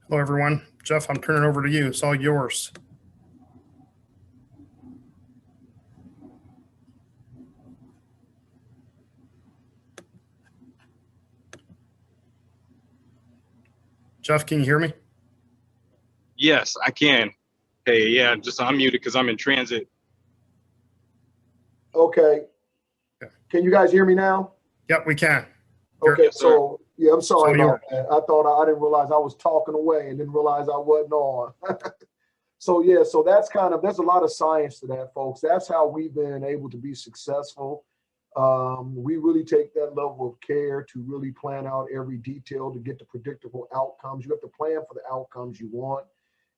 Hello, everyone. Jeff, I'm turning it over to you. It's all yours. Jeff, can you hear me? Yes, I can. Hey, yeah, just unmuted because I'm in transit. Okay. Can you guys hear me now? Yep, we can. Okay, Yes, so yeah, I'm sorry So about that. I thought I didn't realize I was talking away and didn't realize I wasn't on. So yeah, so that's there's a lot of science to that, folks. That's how we've been able to be successful. We really take that level of care to really plan out every detail to get the predictable outcomes. You have to plan for the outcomes you want.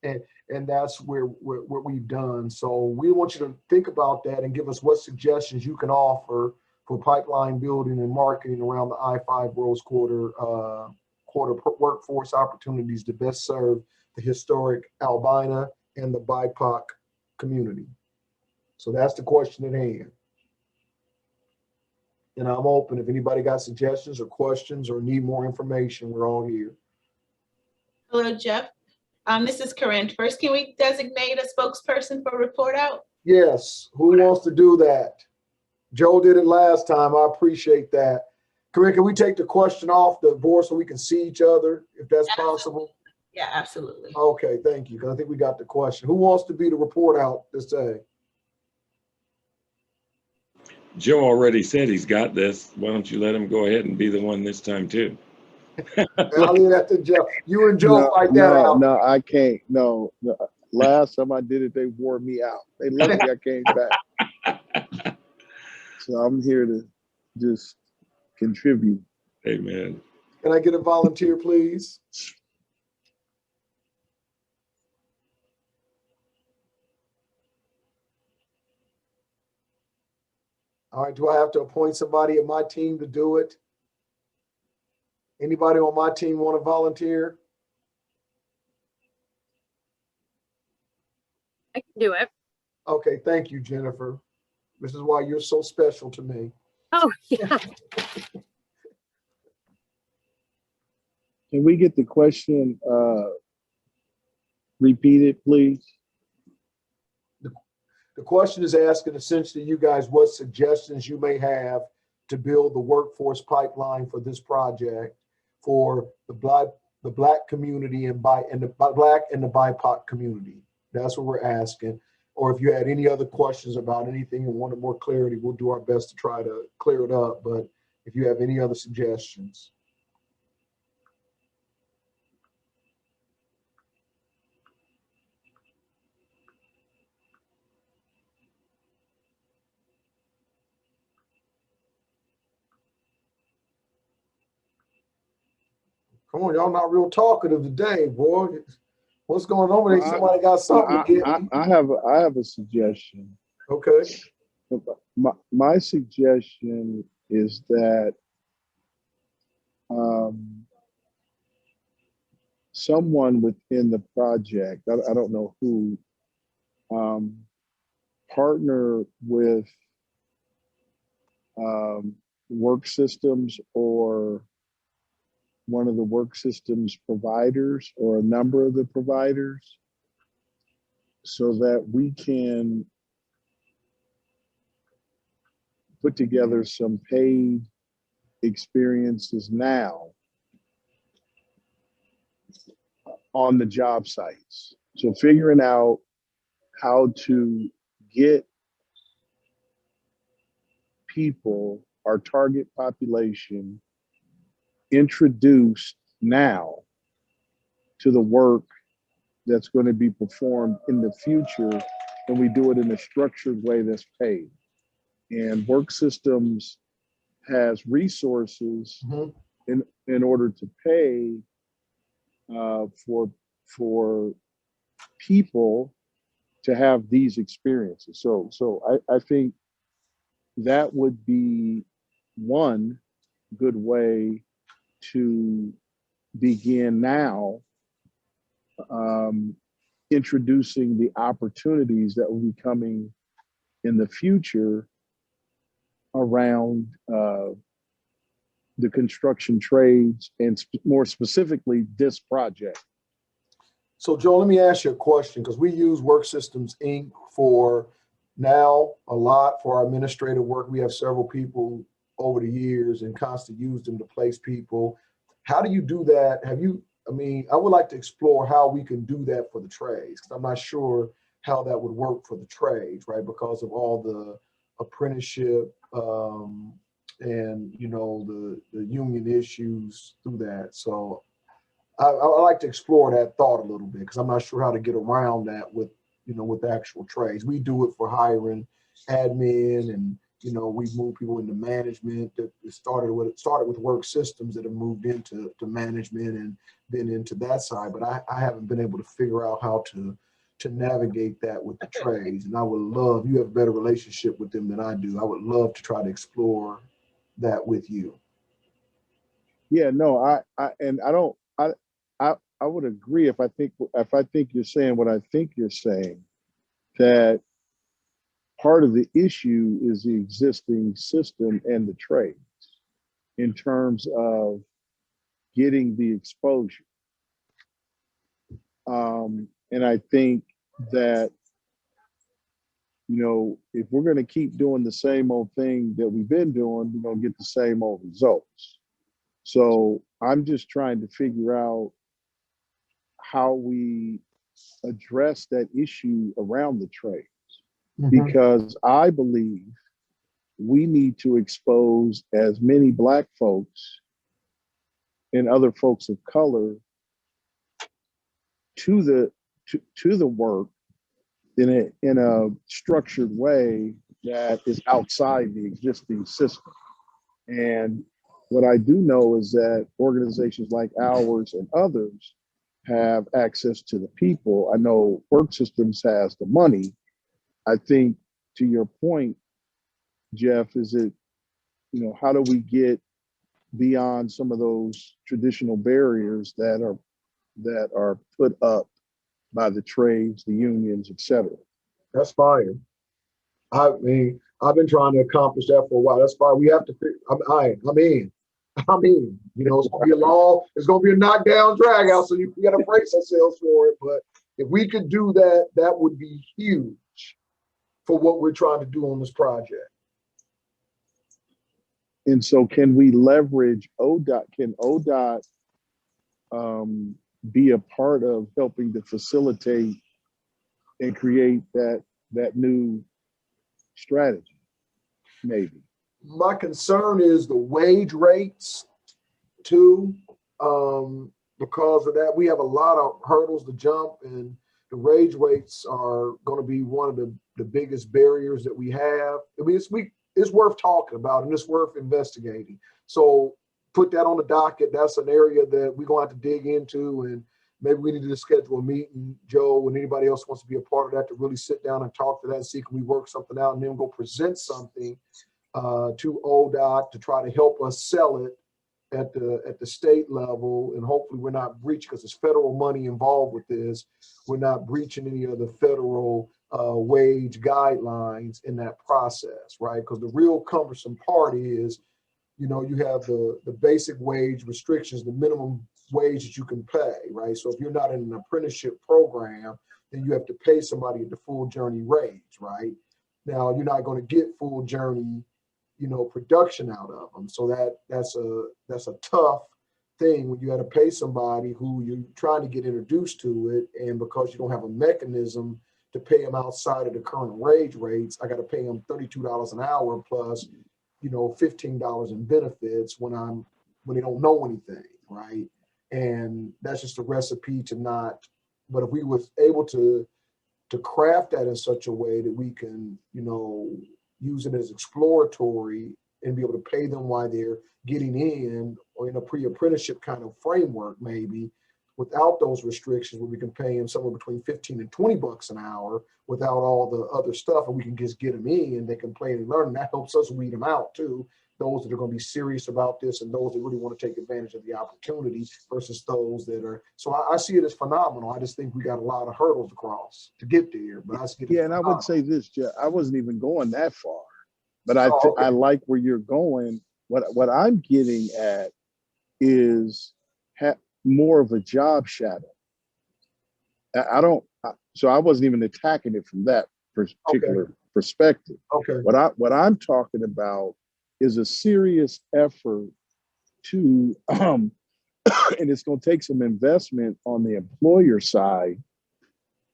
And that's what we've done. So we want you to think about that and give us what suggestions you can offer for pipeline building and marketing around the I-5 Rose Quarter workforce opportunities to best serve the historic Albina and the BIPOC community. So that's the question at hand. And I'm open. If anybody got suggestions or questions or need more information, we're all here. Hello, Jeff. This is Corinne. First, can we designate a spokesperson for Report Out? Yes. Who wants to do that? Joe did it last time. I appreciate that. Corinne, can we take the question off the board so we can see each other, if that's possible? Yeah, absolutely. Okay, thank you. Because I think we got the question. Who wants to be the Report Out this day? Joe already said he's got this. Why don't you let him go ahead and be the one this time too? I'll leave that to Joe. You and Joe fight that out. No, I can't. No. Last time I did it, they wore me out. They lucky I came back. So I'm here to just contribute. Amen. Can I get a volunteer, please? All right, do I have to appoint somebody on my team to do it? Anybody on my team want to volunteer? I can do it. Okay, thank you, Jennifer. This is why you're so special to me. Oh, yeah. Can we get the question repeated, please? The question is asking essentially you guys what suggestions you may have to build the workforce pipeline for this project for the black community and the black and the BIPOC community. That's what we're asking. Or if you had any other questions about anything and wanted more clarity, we'll do our best to try to clear it up. But if you have any other suggestions. Come on, y'all not real talkative today, boy. What's going on with somebody got something to get? I have a suggestion. Okay. My suggestion is that someone within the project, I don't know who, partner with work systems or one of the work systems providers or a number of the providers so that we can put together some paid experiences now on the job sites. So figuring out how to get people, our target population, introduced now to the work that's going to be performed in the future, and we do it in a structured way that's paid. And work systems has resources in order to pay for people to have these experiences. So I think that would be one good way to begin now introducing the opportunities that will be coming in the future around the construction trades and more specifically this project. So Joe, let me ask you a question, because we use Work Systems Inc. for now a lot for our administrative work. We have several people over the years and constantly use them to place people. How do you do that? I would like to explore how we can do that for the trades, because I'm not sure how that would work for the trades, right? Because of all the apprenticeship and the union issues through that. So I like to explore that thought a little bit, because I'm not sure how to get around that with actual trades. We do it for hiring admin, and we move people into management. It started with Work Systems that have moved into management and been into that side. But I haven't been able to figure out how to navigate that with the trades. And I would love, you have a better relationship with them than I do. I would love to try to explore that with you. Yeah, no, I would agree if I think you're saying what I think you're saying, that part of the issue is the existing system and the trades in terms of getting the exposure. And I think that, if we're going to keep doing the same old thing that we've been doing, we're going to get the same old results. So I'm just trying to figure out how we address that issue around the trades, because I believe we need to expose as many Black folks and other folks of color to the work in a structured way that is outside the existing system. And what I do know is that organizations like ours and others have access to the people. I know Work Systems has the money. I think, to your point, Jeff, is it, how do we get beyond some of those traditional barriers that are put up by the trades, the unions, et cetera? That's fire. I've been trying to accomplish that for a while. That's fire. We have to. I'm in. It's gonna be it's gonna be a knockdown drag out. So we got to brace ourselves for it. But if we could do that, that would be huge for what we're trying to do on this project. And so, can we leverage ODOT? Can ODOT be a part of helping to facilitate and create that new strategy? Maybe. My concern is the wage rates too. Because of that, we have a lot of hurdles to jump, and the wage rates are going to be one of the biggest barriers that we have. It's worth talking about, and it's worth investigating. So put that on the docket. That's an area that we're going to have to dig into, and maybe we need to schedule a meeting, Joe, and anybody else wants to be a part of that, to really sit down and talk to that, see can we work something out, and then go present something to ODOT to try to help us sell it at the state level. And hopefully we're not breaching, because there's federal money involved with this. We're not breaching any of the federal wage guidelines in that process, right? Because the real cumbersome part is, you have the basic wage restrictions, the minimum wage that you can pay, right? So if you're not in an apprenticeship program, then you have to pay somebody at the full journey wage, right? Now you're not going to get full journey, production out of them. So that's a tough thing when you got to pay somebody who you're trying to get introduced to it, and because you don't have a mechanism to pay them outside of the current wage rates, I got to pay them $32 an hour plus, $15 in benefits when they don't know anything, right? And that's just a recipe to not. But if we was able to craft that in such a way that we can, use it as exploratory and be able to pay them while they're getting in, or in a pre-apprenticeship kind of framework, maybe without those restrictions, where we can pay them somewhere between 15 and 20 bucks an hour without all the other stuff, and we can just get them in and they can play and learn. And that helps us weed them out too. Those that are going to be serious about this, and those that really want to take advantage of the opportunity, versus those that are. So I see it as phenomenal. I just think we got a lot of hurdles to cross to get there. But I see it as and I would say this, Jeff, I wasn't even going that far, but I okay. I like where you're going. What I'm getting at is more of a job shadow. So I wasn't even attacking it from that particular perspective. Okay. What I'm talking about is a serious effort to, and it's going to take some investment on the employer side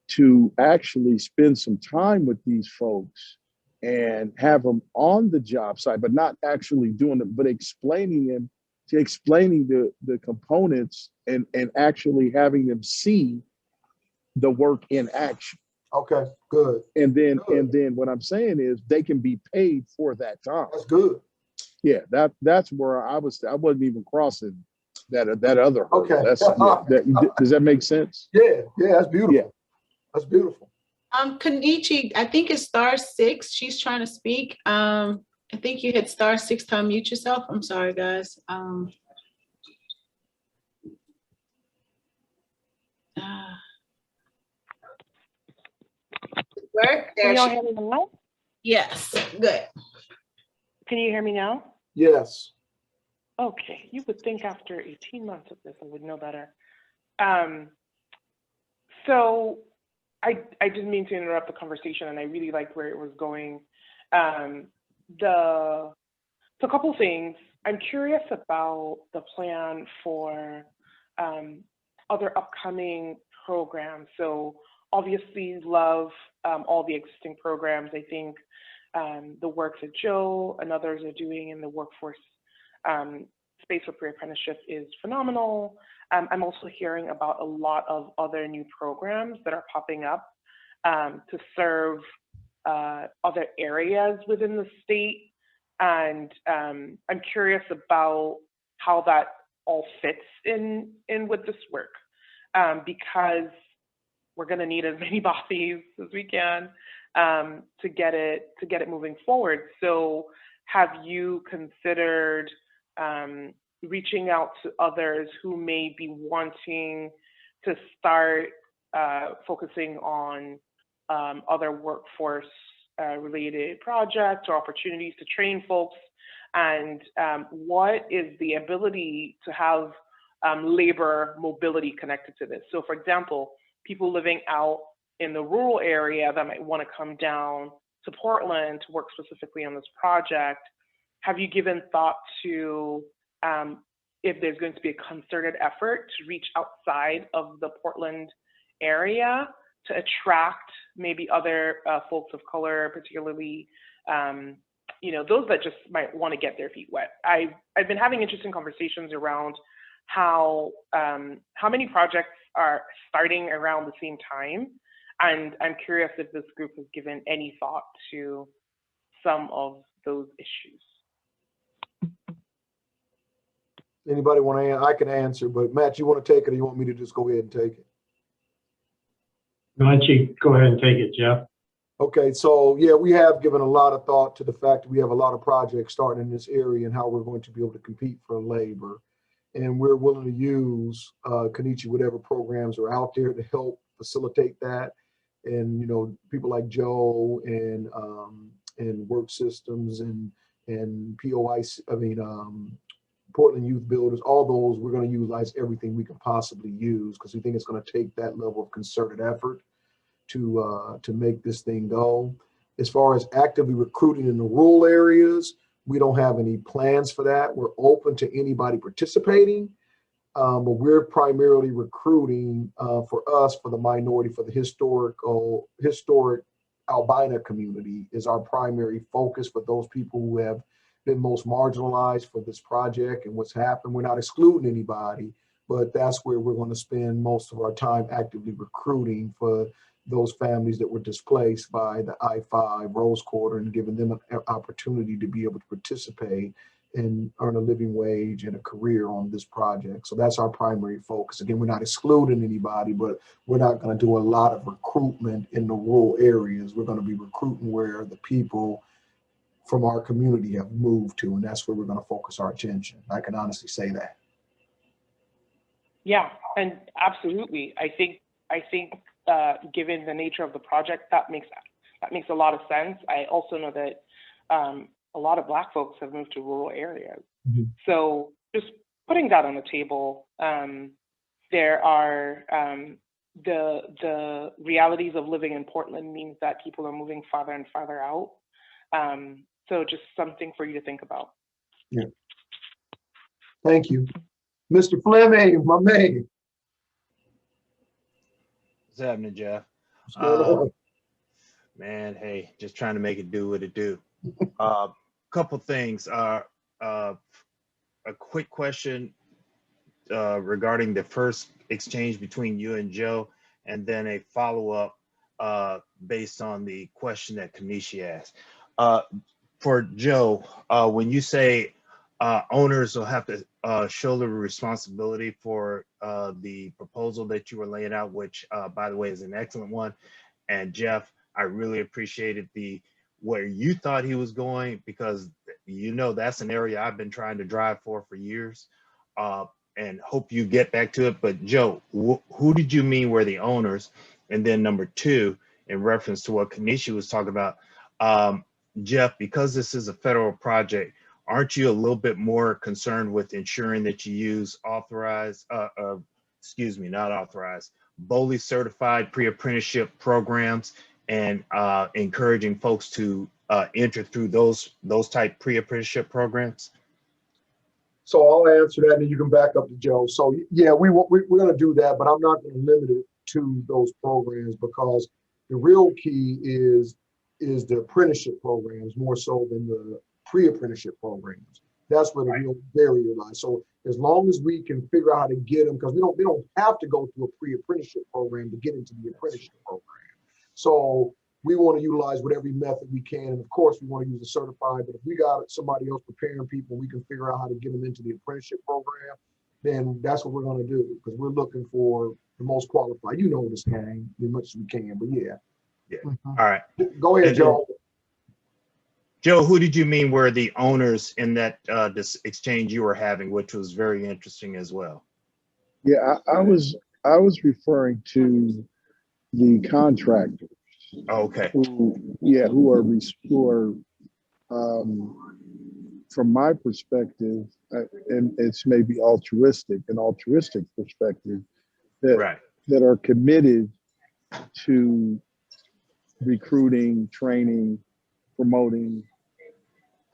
to actually spend some time with these folks and have them on the job site, but not actually doing it, but explaining the components and actually having them see the work in action. Okay, good. And then what I'm saying is they can be paid for that time. That's good. Yeah, that's where I wasn't even crossing that other hurdle. Okay. Does that make sense? Yeah, that's beautiful. Yeah. That's beautiful. Kanichi, I think it's *6. She's trying to speak. I think you hit *6 to unmute yourself. I'm sorry, guys. Work? Can There y'all she. hear me now? Yes, good. Can you hear me now? Yes. Okay, you would think after 18 months of this, I would know better. So I didn't mean to interrupt the conversation, and I really liked where it was going. So a couple things. I'm curious about the plan for other upcoming programs. So obviously love all the existing programs. I think the work that Joe and others are doing in the workforce space for pre-apprenticeship is phenomenal. I'm also hearing about a lot of other new programs that are popping up to serve other areas within the state. And I'm curious about how that all fits in with this work, because we're going to need as many bodies as we can to get it moving forward. So have you considered reaching out to others who may be wanting to start focusing on other workforce related projects or opportunities to train folks? And what is the ability to have labor mobility connected to this? So for example, people living out in the rural area that might want to come down to Portland to work specifically on this project, have you given thought to if there's going to be a concerted effort to reach outside of the Portland area to attract maybe other folks of color, particularly those that just might want to get their feet wet? I've been having interesting conversations around how many projects are starting around the same time, and I'm curious if this group has given any thought to some of those issues. Anybody want to? I can answer, but Matt, you want to take it, or you want me to just go ahead and take it? Why don't you go ahead and take it, Jeff? Okay, so yeah, we have given a lot of thought to the fact that we have a lot of projects starting in this area and how we're going to be able to compete for labor. And we're willing to use, Kanichi, whatever programs are out there to help facilitate that. And, people like Joe and Work Systems and POIC, Portland Youth Builders, all those, we're going to utilize everything we can possibly use because we think it's going to take that level of concerted effort to make this thing go. As far as actively recruiting in the rural areas, we don't have any plans for that. We're open to anybody participating, but we're primarily recruiting for us, for the minority, for the historic albino community is our primary focus for those people who have been most marginalized for this project and what's happened. We're not excluding anybody, but that's where we're going to spend most of our time actively recruiting for those families that were displaced by the I-5 Rose Quarter and giving them an opportunity to be able to participate and earn a living wage and a career on this project. So that's our primary focus. Again, we're not excluding anybody, but we're not going to do a lot of recruitment in the rural areas. We're going to be recruiting where the people from our community have moved to, and that's where we're going to focus our attention. I can honestly say that. Yeah, and absolutely. I think given the nature of the project, that makes a lot of sense. I also know that a lot of Black folks have moved to rural areas. Mm-hmm. So just putting that on the table, there are the realities of living in Portland means that people are moving farther and farther out. So just something for you to think about. Yeah. Thank you. Mr. Fleming, my man. What's happening, Jeff? What's going on? Man, hey, just trying to make it do what it do. Couple things. A quick question regarding the first exchange between you and Joe, and then a follow-up based on the question that Kanishi asked. For Joe, when you say owners will have to shoulder responsibility for the proposal that you were laying out, which by the way is an excellent one. And Jeff, I really appreciated where you thought he was going, because you know that's an area I've been trying to drive for years, and hope you get back to it. But Joe, who did you mean were the owners? And then number two, in reference to what Kanishi was talking about, Jeff, because this is a federal project, aren't you a little bit more concerned with ensuring that you use authorized, not authorized, BOLI certified pre-apprenticeship programs, and encouraging folks to enter through those type pre-apprenticeship programs? So I'll answer that, and then you can back up to Joe. So yeah, we're going to do that, but I'm not going to limit it to those programs, because the real key is the apprenticeship programs more so than the pre-apprenticeship programs. That's where the real barrier lies. So as long as we can figure out how to get them, because they don't have to go through a pre-apprenticeship program to get into the apprenticeship program. So we want to utilize whatever method we can. And of course, we want to use the certified, but if we got somebody else preparing people, we can figure out how to get them into the apprenticeship program, then that's what we're going to do, because we're looking for the most qualified. You know this gang as much as we can, but yeah. Yeah. All right. Go ahead, Joe. Joe, who did you mean were the owners in that this exchange you were having, which was very interesting as well? Yeah, I was referring to the contractors. Okay. Who are from my perspective, and it's maybe an altruistic perspective, that are committed to recruiting, training, promoting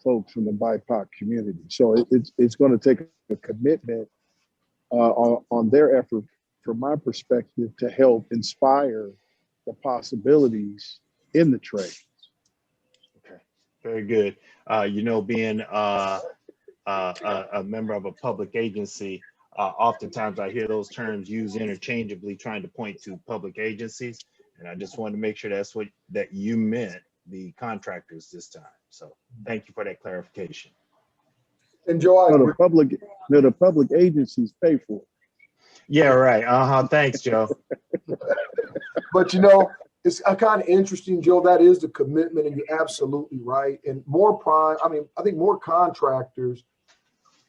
folks from the BIPOC community. So it's going to take a commitment on their effort, from my perspective, to help inspire the possibilities in the trade. Okay, very good. Being a member of a public agency, oftentimes I hear those terms used interchangeably, trying to point to public agencies, and I just wanted to make sure that you meant the contractors this time. So thank you for that clarification. And Joe, the public agencies pay for it. Yeah, right. Thanks, Joe. But it's kind of interesting, Joe. That is the commitment, and you're absolutely right. And I think more contractors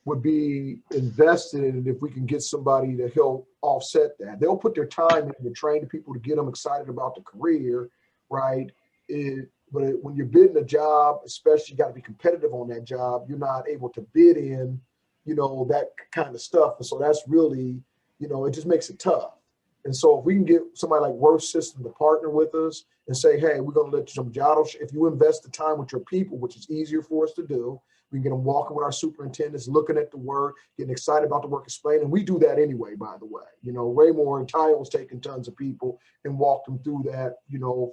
would be invested in it if we can get somebody to help offset that. They'll put their time in to train the people to get them excited about the career, right? But when you're bidding a job, especially, you got to be competitive on that job. You're not able to bid in, that kind of stuff. And so that's really, it just makes it tough. And so if we can get somebody like Worth System to partner with us and say, hey, we're going to let you some job. If you invest the time with your people, which is easier for us to do, we can get them walking with our superintendents, looking at the work, getting excited about the work, explaining. And we do that anyway, by the way. Raymore and Ty was taking tons of people and walked them through that,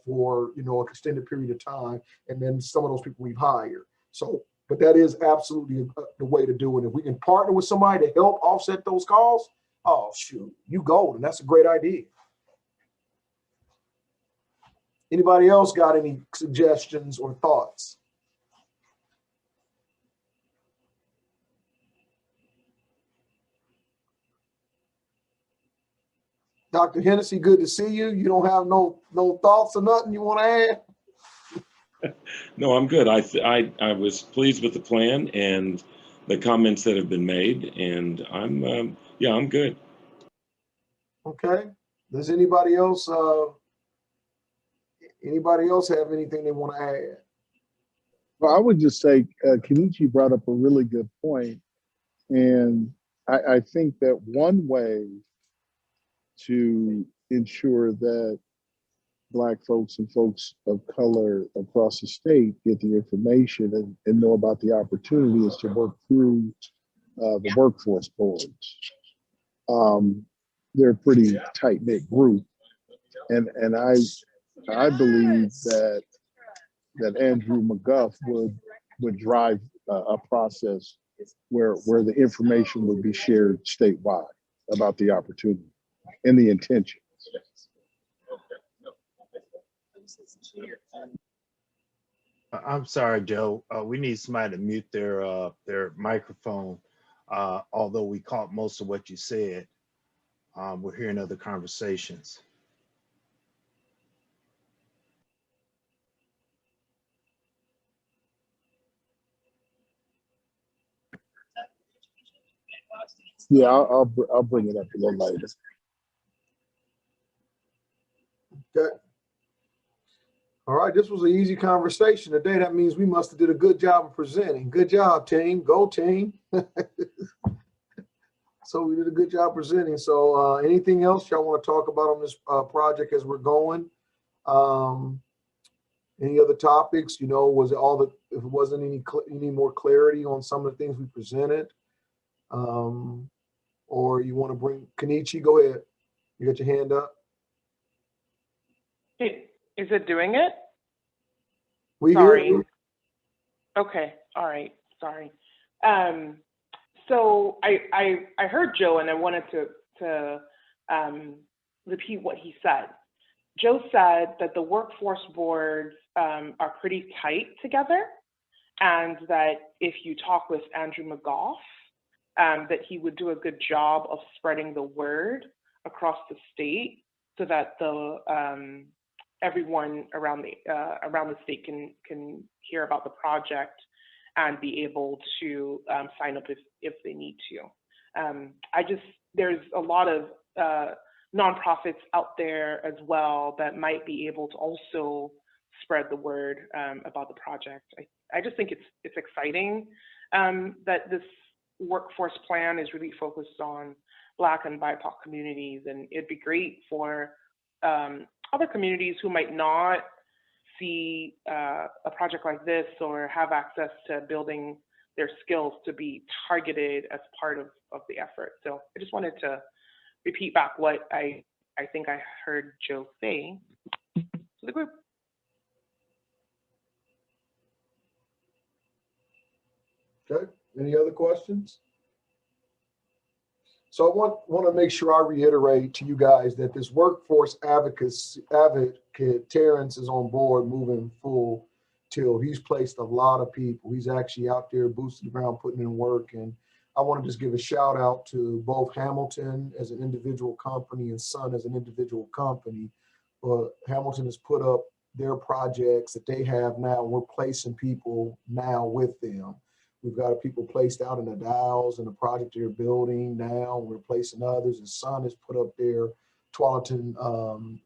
for, an extended period of time. And then some of those people we've hired. So, but that is absolutely the way to do it. If we can partner with somebody to help offset those costs, oh, shoot, you golden. That's a great idea. Anybody else got any suggestions or thoughts? Dr. Hennessy, good to see you. You don't have no thoughts or nothing you want to add? No, I'm good. I was pleased with the plan and the comments that have been made, and I'm good. Okay. Does anybody else have anything they want to add? Well, I would just say Kenichi brought up a really good point, and I think that one way to ensure that Black folks and folks of color across the state get the information and know about the opportunities to work through the workforce boards. They're a pretty tight-knit group. And I believe that Andrew McGuff would drive a process where the information would be shared statewide about the opportunity and the intention. I'm sorry, Joe. We need somebody to mute their microphone. Although we caught most of what you said, we're hearing other conversations. Yeah, I'll bring it up a little later. Okay. All right, this was an easy conversation today. That means we must have did a good job of presenting. Good job, team. Go team. So we did a good job presenting. So anything else y'all want to talk about on this project as we're going? Any other topics? You know, was it all the, if it wasn't any more clarity on some of the things we presented? Or you want to bring Kenichi, go ahead. You got your hand up. Is it doing it? We Sorry. hear you. Okay. All right. Sorry. So I heard Joe, and I wanted to repeat what he said. Joe said that the workforce boards are pretty tight together, and that if you talk with Andrew McGough, that he would do a good job of spreading the word across the state so that the everyone around the state can hear about the project and be able to sign up if they need to. There's a lot of nonprofits out there as well that might be able to also spread the word about the project. I just think it's exciting that this workforce plan is really focused on Black and BIPOC communities, and it'd be great for other communities who might not see a project like this or have access to building their skills to be targeted as part of the effort. So I just wanted to repeat back what I think I heard Joe say to the group. Okay, any other questions? So I want to make sure I reiterate to you guys that this workforce advocate, Terrence, is on board moving full tilt. He's placed a lot of people. He's actually out there boots to the ground, putting in work. And I want to just give a shout out to both Hamilton as an individual company and Sun as an individual company. But Hamilton has put up their projects that they have now. We're placing people now with them. We've got people placed out in the Dalles and the project they're building now. We're placing others. And Sun has put up their Tualatin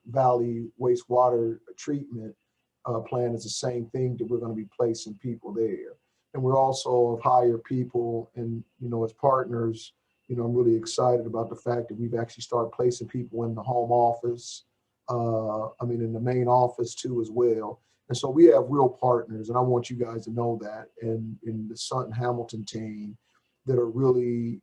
Valley wastewater treatment plan is the same thing, that we're going to be placing people there. And we're also hire people, and as partners, I'm really excited about the fact that we've actually started placing people in the home office. In the main office too as well. And so we have real partners, and I want you guys to know that. And in the Sun Hamilton team that are really,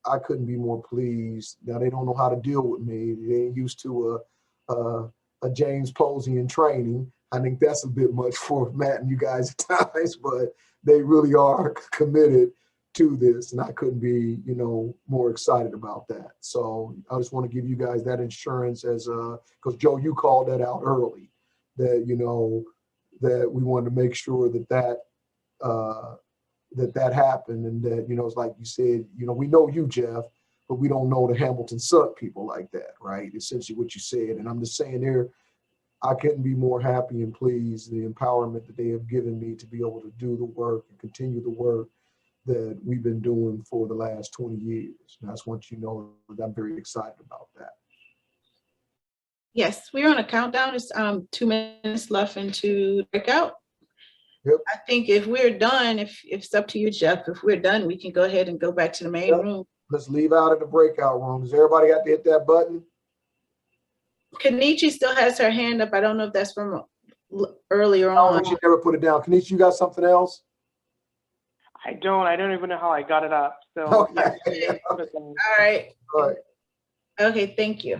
I couldn't be more pleased. Now they don't know how to deal with me. They ain't used to a James Posey in training. I think that's a bit much for Matt and you guys at times, but they really are committed to this, and I couldn't be, more excited about that. So I just want to give you guys that insurance as because Joe, you called that out early, that that we wanted to make sure that happened, and that it's like you said, we know you, Jeff, but we don't know the Hamilton Sun people like that, right? Essentially what you said, and I'm just saying I couldn't be more happy and pleased the empowerment that they have given me to be able to do the work and continue the work that we've been doing for the last 20 years. And I just want you to know that I'm very excited about that. Yes, we're on a countdown. It's 2 minutes left into breakout. Yep. I think if we're done, if it's up to you, Jeff, if we're done, we can go ahead and go back to the main room. Let's leave out of the breakout room. Does everybody have to hit that button? Kenichi still has her hand up. I don't know if that's from earlier I don't on. know, she never put it down. Kanish, you got something else? I don't even know how I got it up. So Okay. yeah. Okay. All right. All right. Okay, thank you.